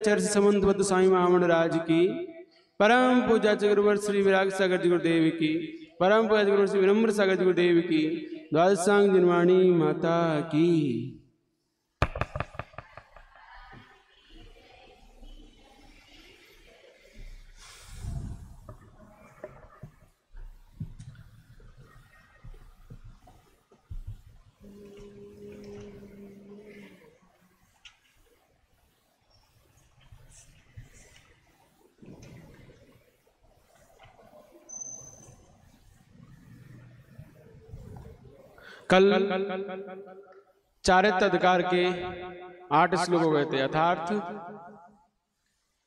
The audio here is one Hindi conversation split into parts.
चर्च समन्वत स्वामी महामंड राज की, परम पूजा गुरुवर श्री विराग सागर जी गुरुदेव की, परम पूजा गुरुवर श्री विनम्र सागर जी गुरुदेव की, द्वादशांग जिनवाणी माता की। कल चारित्र अधिकार के 8 श्लोक हो गए थे। अर्थात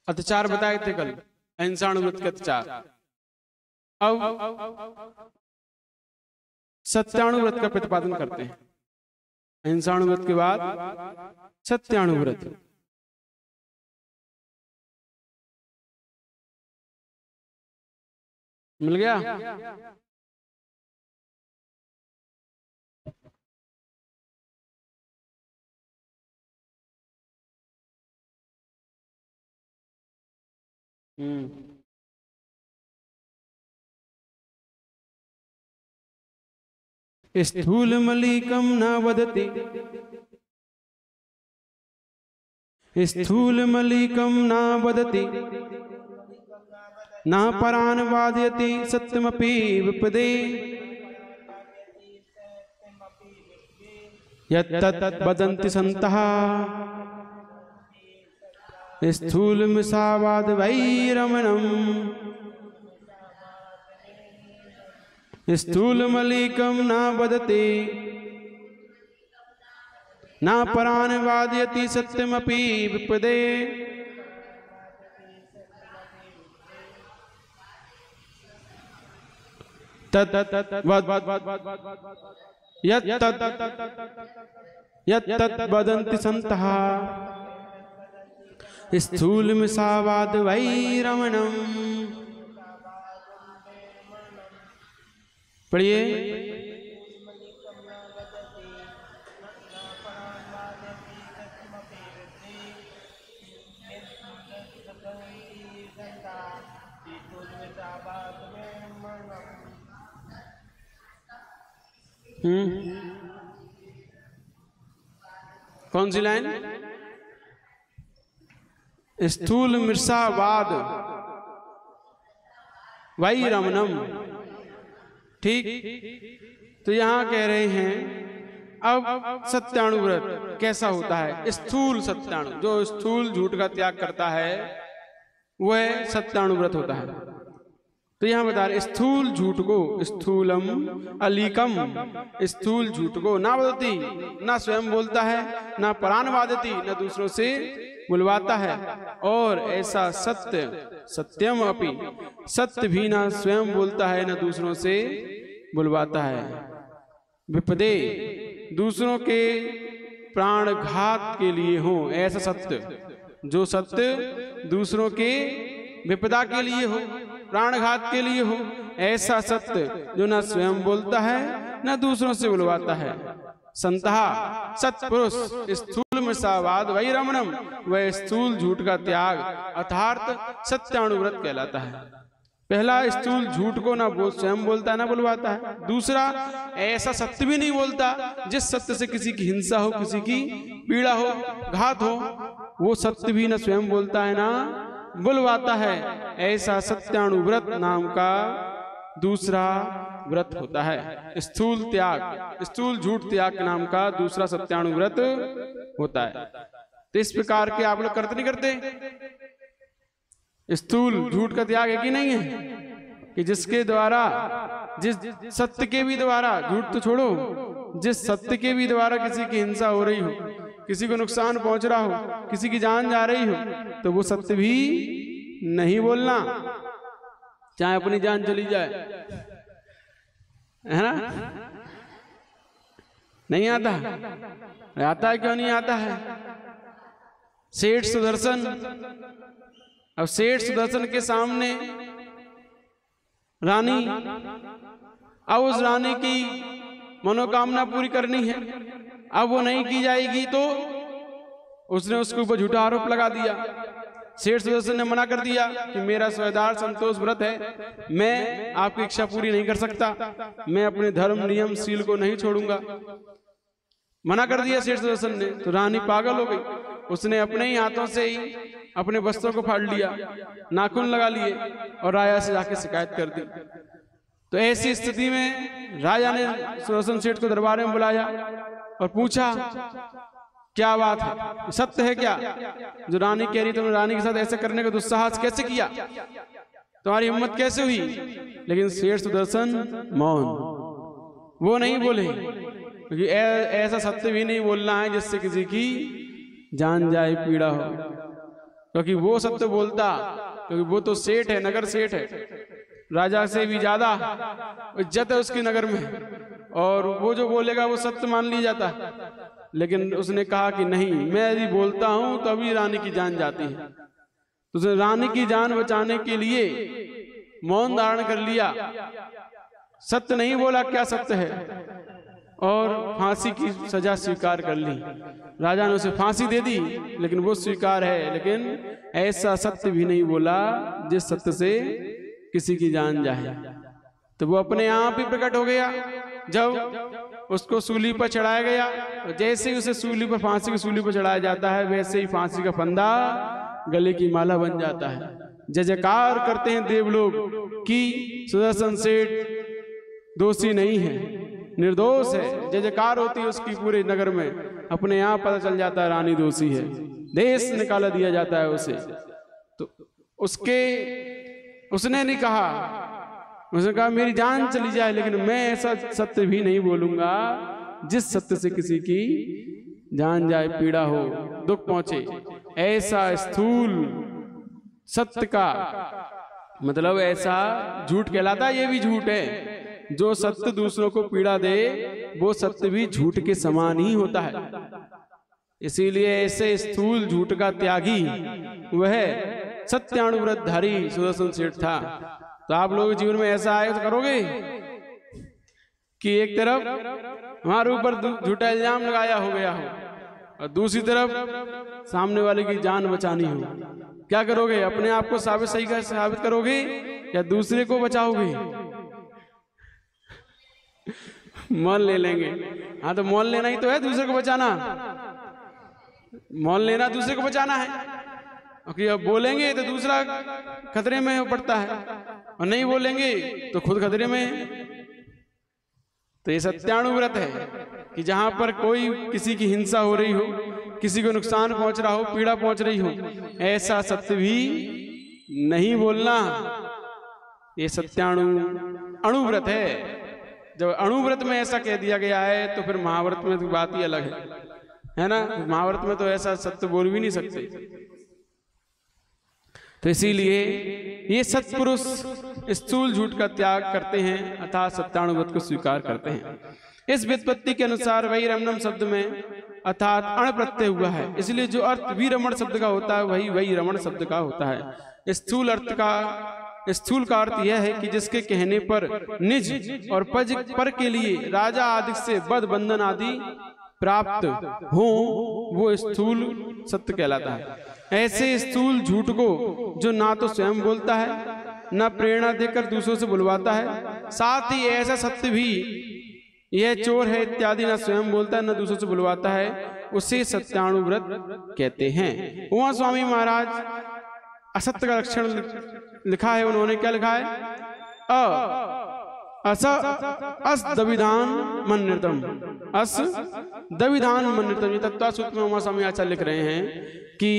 अत्याचार बताए थे कल, अहिंसाणुव्रत के अत्याचार। अब सत्याणुव्रत का प्रतिपादन करते हैं। अहिंसाणुव्रत के बाद सत्याणुव्रत। मिल गया? स्थूल मलिकम न वदति, स्थूल मलिकम न वदति, न परान वादयति सत्यमपि विपदे, यत्तत् वदन्ति सन्तः स्थूल मिषावाद वैरमणम्। स्थूल मलिकम न वदति, न परान वादयति सत्यमपि विपदे, यत्तत् वदन्ति सन्तः स्थूल मिषावाद वैरमणम्। पढ़िए। कौन सी लाइन? स्थूल मिषावाद वैरमणम्। ठीक। तो यहां कह रहे हैं अब सत्याणुव्रत कैसा होता है। स्थूल सत्याणु, जो स्थूल झूठ का त्याग करता है वह सत्याणुव्रत होता है। तो यहां बता रहे स्थूल झूठ को, स्थूलम अलीकम, स्थूल झूठ को ना वदति, ना स्वयं बोलता है, ना परान वादति, ना दूसरों से बुलवाता है, और ऐसा सत्य, सत्यम अपि, सत्य भी ना स्वयं बोलता है, ना दूसरों से बुलवाता है। विपदे, दूसरों के प्राण घात के लिए हो, ऐसा सत्य, जो सत्य दूसरों के विपदा के लिए हो, प्राणघात के लिए हो, ऐसा सत्य जो ना स्वयं बोलता है, ना दूसरों से बुलवाता है। संतहा, सत्पुरुष, स्थूल मिषावाद वैरमणम्, वह स्थूल झूठ का त्याग अर्थात सत्याणुव्रत कहलाता है। पहला, स्थूल झूठ को ना स्वयं बोलता है, ना बुलवाता है। दूसरा, ऐसा सत्य भी नहीं बोलता जिस सत्य से किसी की हिंसा हो, किसी की पीड़ा हो, घात हो, वो सत्य भी ना स्वयं बोलता है, ना बुलवाता है। ऐसा सत्याणुव्रत नाम का दूसरा व्रत होता है। स्थूल त्याग, स्थूल झूठ त्याग नाम का दूसरा सत्याणुव्रत होता है। तो इस प्रकार के आप लोग करते नहीं करते? स्थूल झूठ का त्याग है कि नहीं है? कि जिसके द्वारा, जिस सत्य के भी द्वारा, झूठ तो छोड़ो, जिस सत्य के भी द्वारा किसी की हिंसा हो रही हो, किसी को नुकसान पहुंच रहा हो, किसी की जान जा रही हो, तो वो सत्य भी नहीं बोलना, चाहे अपनी जान चली जाए, है ना? नहीं आता? आता है, क्यों नहीं आता है? सेठ सुदर्शन, अब सेठ सुदर्शन के सामने रानी, अब उस रानी की मनोकामना पूरी करनी है, अब वो नहीं की जाएगी तो उसने उसके ऊपर झूठा आरोप लगा दिया सेठ सुदर्शन ने मना कर दिया कि मेरा स्वेदार संतोष व्रत है, मैं आपकी इच्छा पूरी नहीं कर सकता, मैं अपने धर्म नियम शील को नहीं छोड़ूंगा। मना कर दिया सेठ सुदर्शन ने। तो रानी पागल हो गई, उसने अपने ही हाथों से ही अपने वस्त्रों को फाड़ लिया, नाखून लगा लिए और राजा से जाके शिकायत कर दी। तो ऐसी स्थिति में राजा ने सुदर्शन सेठ को दरबार में बुलाया और पूछा क्या बात है, सत्य है क्या जो रानी कह रही, तुमने रानी के साथ ऐसे करने का दुस्साहस कैसे किया, तुम्हारी हिम्मत कैसे हुई? लेकिन शेर सुदर्शन मौन, वो नहीं बोले, क्योंकि ऐसा सत्य भी नहीं बोलना है जिससे किसी की जान जाए, पीड़ा हो। क्योंकि वो सत्य बोलता, क्योंकि वो तो सेठ है, नगर सेठ है, राजा से भी ज्यादा इज्जत है उसकी नगर में, और वो जो बोलेगा वो सत्य मान लिया जाता। लेकिन उसने कहा कि नहीं, मैं यदि बोलता हूं तो अभी रानी की जान जाती है। तो उसने रानी की जान बचाने के लिए मौन धारण कर लिया, सत्य नहीं बोला क्या सत्य है, और फांसी की सजा स्वीकार कर ली। राजा ने उसे फांसी दे दी, लेकिन वो स्वीकार है, लेकिन ऐसा सत्य भी नहीं बोला जिस सत्य से किसी की जान जाए। तो वो अपने आप ही प्रकट हो गया। जब उसको सूली पर चढ़ाया गया, जैसे ही उसे सूली पर, फांसी की सूली पर चढ़ाया जाता है, वैसे ही फांसी का फंदा गले की माला बन जाता है। जय जयकार करते हैं देवलोग कि सुदर्शन सेठ दोषी नहीं है, निर्दोष है। जय जयकार होती है उसकी पूरे नगर में। अपने आप पता चल जाता है रानी दोषी है, देश निकाला दिया जाता है उसे। तो उसने नहीं कहा, उसने कहा मेरी जान चली जाए, लेकिन मैं ऐसा सत्य भी नहीं बोलूंगा जिस सत्य से किसी की जान जाए, पीड़ा हो, दुख पहुंचे। ऐसा स्थूल सत्य का मतलब ऐसा झूठ कहलाता है। ये भी झूठ है, जो सत्य दूसरों को पीड़ा दे वो सत्य भी झूठ के समान ही होता है। इसीलिए ऐसे स्थूल झूठ का त्यागी वह सत्यानुव्रतधारी सुदर्शन सेठ था। तो आप लोग जीवन में ऐसा आए तो करोगे कि एक तरफ हमारे ऊपर झूठा इल्जाम लगाया हो गया हो और दूसरी तरफ सामने वाले की जान बचानी हो, क्या करोगे? अपने आप को सही साबित करोगे या दूसरे को बचाओगे? मौन ले लेंगे। हाँ, तो मौन लेना ही तो है, दूसरे को बचाना। मौन लेना दूसरे को बचाना है, क्योंकि अब बोलेंगे तो दूसरा खतरे में पड़ता है, और नहीं बोलेंगे तो खुद खतरे में। तो ये सत्यानुव्रत है कि जहां पर कोई किसी की हिंसा हो रही हो, किसी को नुकसान पहुंच रहा हो, पीड़ा पहुंच रही हो, ऐसा सत्य भी नहीं बोलना। ये सत्यानुव्रत है। जब अणुव्रत में ऐसा कह दिया गया है तो फिर महाव्रत में तो बात ही अलग है ना। महाव्रत में तो ऐसा सत्य बोल भी नहीं सकते। तो इसीलिए ये सत्पुरुष स्थूल झूठ का त्याग करते हैं अर्थात सत्यानुव्रत को स्वीकार करते हैं। इस व्युत्पत्ति के अनुसार वैरमणम शब्द में अर्थात अण प्रत्यय हुआ है, इसलिए जो अर्थ वीरमण शब्द का होता है वही वैरमण शब्द का होता है। स्थूल का अर्थ यह है कि जिसके कहने पर निज और पज पर के लिए राजा आदि से बद बंधन आदि प्राप्त हो, वो स्थूल सत्य कहलाता है। ऐसे स्थूल झूठ को जो ना तो स्वयं बोलता है, न प्रेरणा देकर दूसरों से बुलवाता है, साथ ही ऐसा सत्य भी यह चोर है इत्यादि न स्वयं बोलता है न दूसरों से बुलवाता है, उसे सत्यानुव्रत कहते हैं। उमा स्वामी महाराज असत्य का लक्षण लिखा है। उन्होंने क्या लिखा है? अस दविधान मन्यतम, अस दविधान मन्यतम। ये तत्वसूत्र में उमा स्वामी आचार्य लिख रहे हैं कि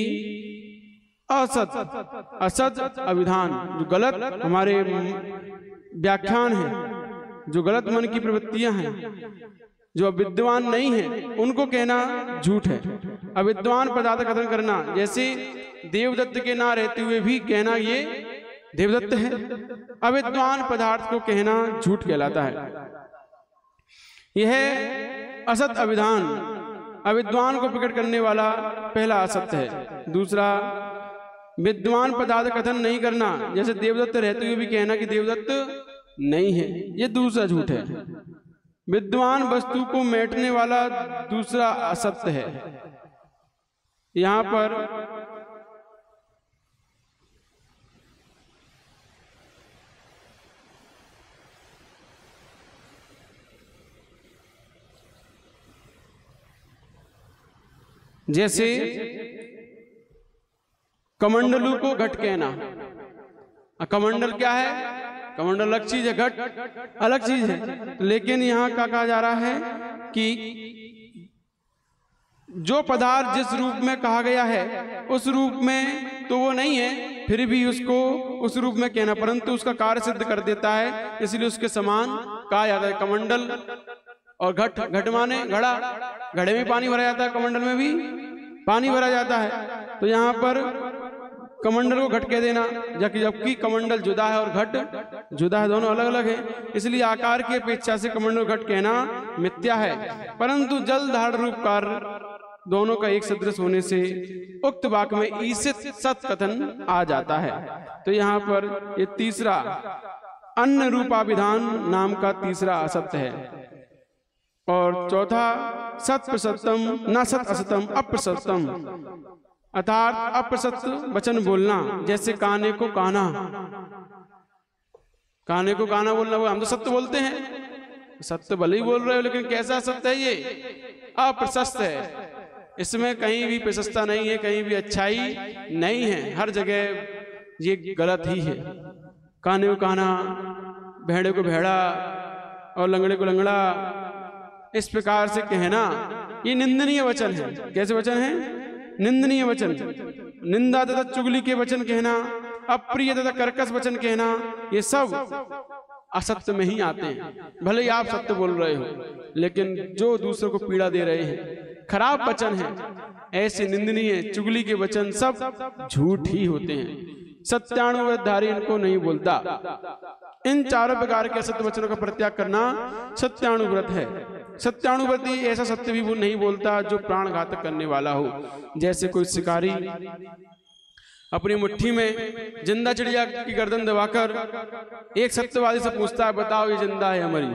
असत अभिधान, जो गलत हमारे व्याख्यान हैं, जो गलत मन की प्रवृत्तियां हैं, जो विद्वान नहीं है, उनको कहना झूठ है। अविद्वान पदार्थ कथन करना, जैसे देवदत्त के ना रहते हुए भी कहना ये देवदत्त है, अविद्वान पदार्थ को कहना झूठ कहलाता है। यह असत अभिधान अविद्वान को प्रकट करने वाला पहला असत्य है। दूसरा, विद्वान पदार्थ कथन नहीं करना, जैसे देवदत्त रहते हुए भी कहना कि देवदत्त नहीं है, ये दूसरा झूठ है। विद्वान वस्तु को मेटने वाला दूसरा असत्य है। यहां पर जैसे कमंडलू को घट कहना। कमंडल क्या है? कमंडल अलग चीज है, घट अलग चीज है। लेकिन यहाँ क्या कहा जा रहा है कि जो पदार्थ जिस रूप में कहा गया है उस रूप में तो वो नहीं है, फिर भी उसको उस रूप में कहना, परंतु उसका कार्य सिद्ध कर देता है, इसलिए उसके समान कहा जाता है। कमंडल और घट, घट माने घड़ा, घड़े में पानी भरा जाता है, कमंडल में भी पानी भरा जाता है। तो यहाँ पर कमंडल को घट कह देना, जबकि कमंडल जुदा है और घट जुदा है, दोनों अलग अलग है। इसलिए आकार की अपेक्षा से कमंडल घट कहना मिथ्या है। परंतु जल धारण रूप कार्य दोनों का एक सदृश होने से उक्त वाक्य में ईसित सत कथन आ जाता है। तो यहाँ पर ये तीसरा अन्य रूपाभिधान नाम का तीसरा असत्य है। और चौथा सत प्रसत्तम न सत असतम अप्रसत्तम, अर्थात अप्रसत्य वचन बोलना। जैसे काने को काना, काने को काना बोलना, वो हम तो सत्य बोलते हैं, सत्य भले ही बोल रहे हो, लेकिन कैसा सत्य है ये? अप्रशस्त है। इसमें कहीं भी प्रशस्ता नहीं है, कहीं भी अच्छाई नहीं है, हर जगह ये गलत ही है। काने को काना, भेड़े को भेड़ा और लंगड़े को लंगड़ा, इस प्रकार से कहना ये निंदनीय वचन है। कैसे वचन है? निंदनीय वचन। निंदा तथा चुगली के वचन कहना, अप्रिय तथा कर्कश वचन कहना, ये सब असत्य में ही आते हैं। भले ही आप सत्य बोल रहे हो, लेकिन जो दूसरों को पीड़ा दे रहे हैं, खराब वचन है, ऐसे निंदनीय चुगली के वचन सब झूठ ही होते हैं। सत्यानुव्रतधारी इनको नहीं बोलता। इन चारों प्रकार के असत्य वचनों का परित्याग करना सत्यानुव्रत है। सत्यानुव्रती ऐसा सत्य भी वो नहीं बोलता जो प्राण घातक करने वाला हो। जैसे कोई शिकारी अपनी मुट्ठी में जिंदा चिड़िया की गर्दन दबाकर एक सत्यवादी से पूछता है, बताओ ये जिंदा है हमारी?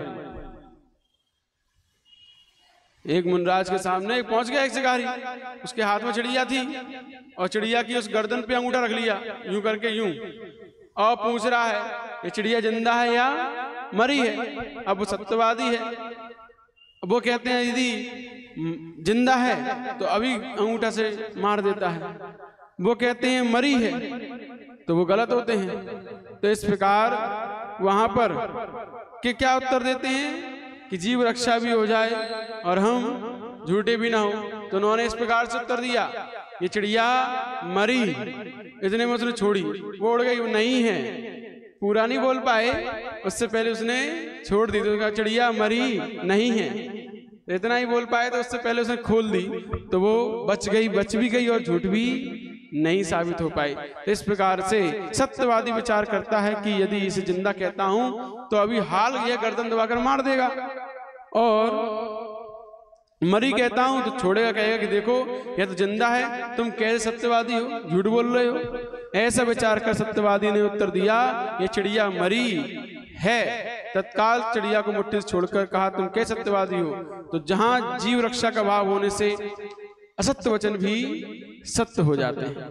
एक मुनराज के सामने पहुंच गया एक शिकारी, उसके हाथ में चिड़िया थी और चिड़िया की उस गर्दन पे अंगूठा रख लिया, यूं करके यूं, और पूछ रहा है ये चिड़िया जिंदा है या मरी है? अब वो सत्यवादी है, अब वो कहते हैं यदि जिंदा है तो अभी अंगूठा से मार देता है, वो कहते हैं मरी है तो वो गलत होते हैं। तो इस प्रकार वहां पर कि क्या उत्तर देते हैं कि जीव रक्षा भी हो जाए और हम झूठे भी ना हो। तो उन्होंने इस प्रकार से उत्तर दिया, ये चिड़िया मरी, इतने में उसने छोड़ी, वो उड़ गई, वो नहीं है। पूरा नहीं बोल पाए, उससे पहले उसने छोड़ दी, तो चिड़िया मरी नहीं है। इतना ही बोल पाए तो उससे पहले उसने खोल दी, तो वो बच गई, बच भी गई और झूठ भी नहीं साबित हो पाई। इस प्रकार से सत्यवादी विचार करता है कि यदि इसे जिंदा कहता हूं तो अभी हाल यह गर्दन दबाकर मार देगा, और मरी कहता हूं तो छोड़ेगा, कहेगा कि देखो यह तो जिंदा है, तुम कैसे सत्यवादी हो, झूठ बोल रहे हो। ऐसा विचार कर सत्यवादी ने उत्तर दिया, ये चिड़िया मरी है। तत्काल चिड़िया को मुट्ठी से छोड़कर कहा, तुम कैसे सत्यवादी हो? तो जहां जीव रक्षा का भाव होने से असत्य वचन भी सत्य हो जाते हैं।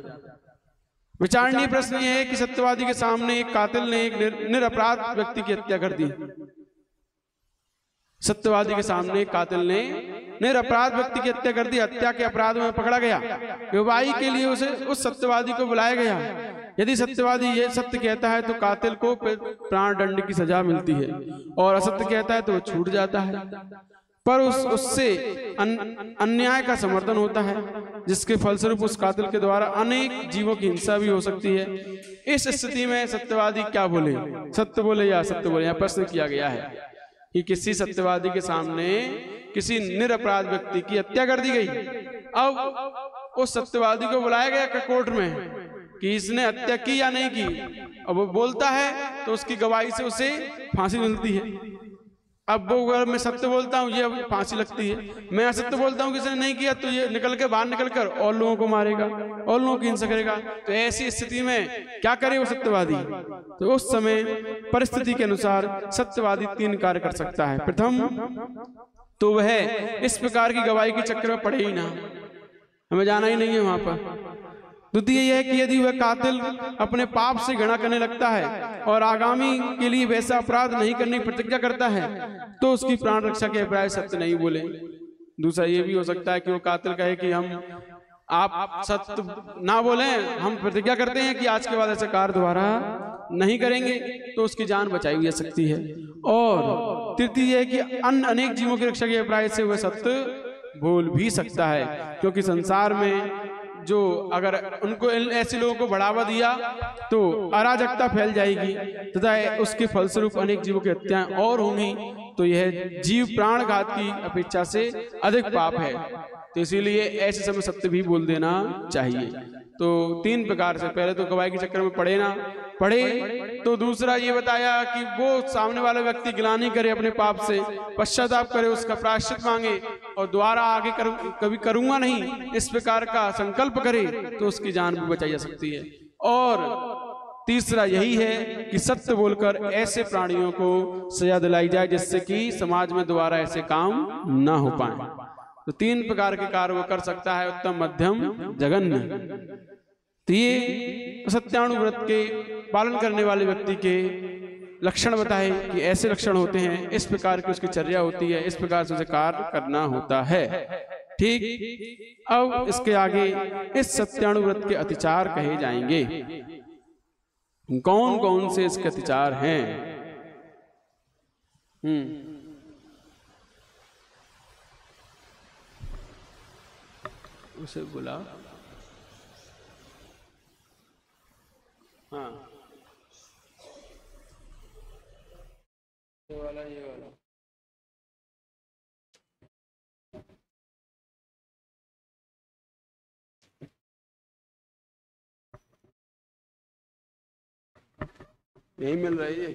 विचारणीय प्रश्न यह है कि सत्यवादी के सामने एक कातिल ने एक निरपराध व्यक्ति की हत्या कर दी। सत्यवादी के सामने एक कातिल ने निरपराध व्यक्ति की हत्या कर दी, हत्या के अपराध में पकड़ा गया। गवाही के लिए उसे उस सत्यवादी को बुलाया गया। यदि सत्यवादी ये सत्य कहता है तो कातिल को प्राण दंड की सजा मिलती है, और असत्य कहता है तो वो छूट जाता है। पर उससे अन्याय का समर्थन होता है, जिसके फलस्वरूप उस कातिल के द्वारा अनेक जीवों की हिंसा भी हो सकती है। इस स्थिति में सत्यवादी क्या बोले, सत्य बोले या असत्य बोले? यहाँ प्रश्न किया गया है कि किसी सत्यवादी के सामने किसी निरपराध व्यक्ति की हत्या कर दी गई। अब उस सत्यवादी को बुलाया गया कोर्ट में कि इसने हत्या की या नहीं की। अब वो बोलता है तो उसकी गवाही से उसे फांसी मिलती है। अब वो अगर मैं सत्य बोलता हूँ ये फांसी लगती है, मैं असत्य बोलता हूँ किसी ने नहीं किया तो ये निकल के बाहर निकल कर और लोगों को मारेगा और लोगों की हिंसा करेगा। तो ऐसी स्थिति में क्या करे वो सत्यवादी? तो उस समय परिस्थिति के अनुसार सत्यवादी 3 कार्य कर सकता है। प्रथम तो वह इस प्रकार की गवाही के चक्कर में पड़े ही ना, हमें जाना ही नहीं है वहां पर। द्वितीय यह है कि यदि वह कातिल अपने पाप से घृणा करने लगता है और आगामी के लिए वैसा अपराध नहीं करने की प्रतिज्ञा करता है तो उसकी प्राण रक्षा के अभिप्राय सत्य नहीं बोले। दूसरा ये भी हो सकता है कि वो कातिल कहे कि हम आप सत्य ना बोलें, हम प्रतिज्ञा करते हैं कि आज के बाद ऐसे कार्य दोबारा नहीं करेंगे, तो उसकी जान बचाई जा सकती है। और तृतीय है कि अन्य अनेक जीवों की रक्षा के अभिप्राय से वह सत्य बोल भी सकता है, क्योंकि संसार में जो अगर उनको ऐसे लोगों को बढ़ावा दिया तो अराजकता फैल जाएगी तथा उसके फलस्वरूप अनेक जीवों की हत्याएं और होंगी, तो यह जीव प्राण घात की अपेक्षा से अधिक पाप है। तो इसीलिए ऐसे समय सत्य भी बोल देना चाहिए। तो 3 प्रकार से, पहले तो गवाही के चक्कर में पढ़े, तो दूसरा ये बताया कि वो सामने वाला व्यक्ति गिलानी करे अपने पाप से, पश्चाताप करे, उसका प्रायश्चित मांगे और दोबारा आगे कभी करूंगा नहीं इस प्रकार का संकल्प करे, तो उसकी जान भी बचाई जा सकती है। और तीसरा यही है कि सत्य बोलकर ऐसे प्राणियों को सजा दिलाई जाए जिससे कि समाज में दोबारा ऐसे काम ना हो पाए। तो 3 प्रकार के कार्य वो कर सकता है, उत्तम, मध्यम, जघन्य। तो ये सत्यानुव्रत के पालन करने वाले व्यक्ति के लक्षण बताए कि ऐसे लक्षण होते हैं, इस प्रकार की उसकी चर्या होती है, इस प्रकार से उसे कार्य करना होता है। ठीक, अब इसके आगे इस सत्यानुव्रत के अतिचार कहे जाएंगे। कौन कौन से इसके अतिचार हैं? उसे बुला, हाँ, ये वाला यही मिल रही है।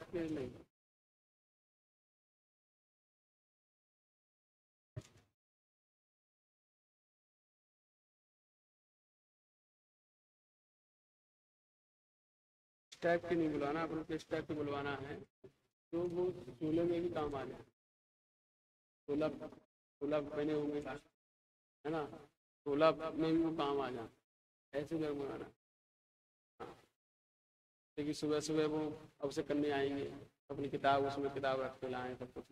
नहीं, टाइप के नहीं बुलाना, अपन को इस टाइप के बुलवाना है तो वो चूल्हे में भी काम आ जाए। चूल्हा बने होंगे है ना, चूल्हा में भी वो काम आ जाए, ऐसे लोग बुलाना। लेकिन सुबह सुबह वो अब से करने आएंगे, अपनी किताब उसमें किताब रख के लाएँ सब कुछ,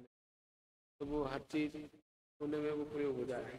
तो वो हर चीज़ चूल्हे में वो प्रयोग हो जाएगा।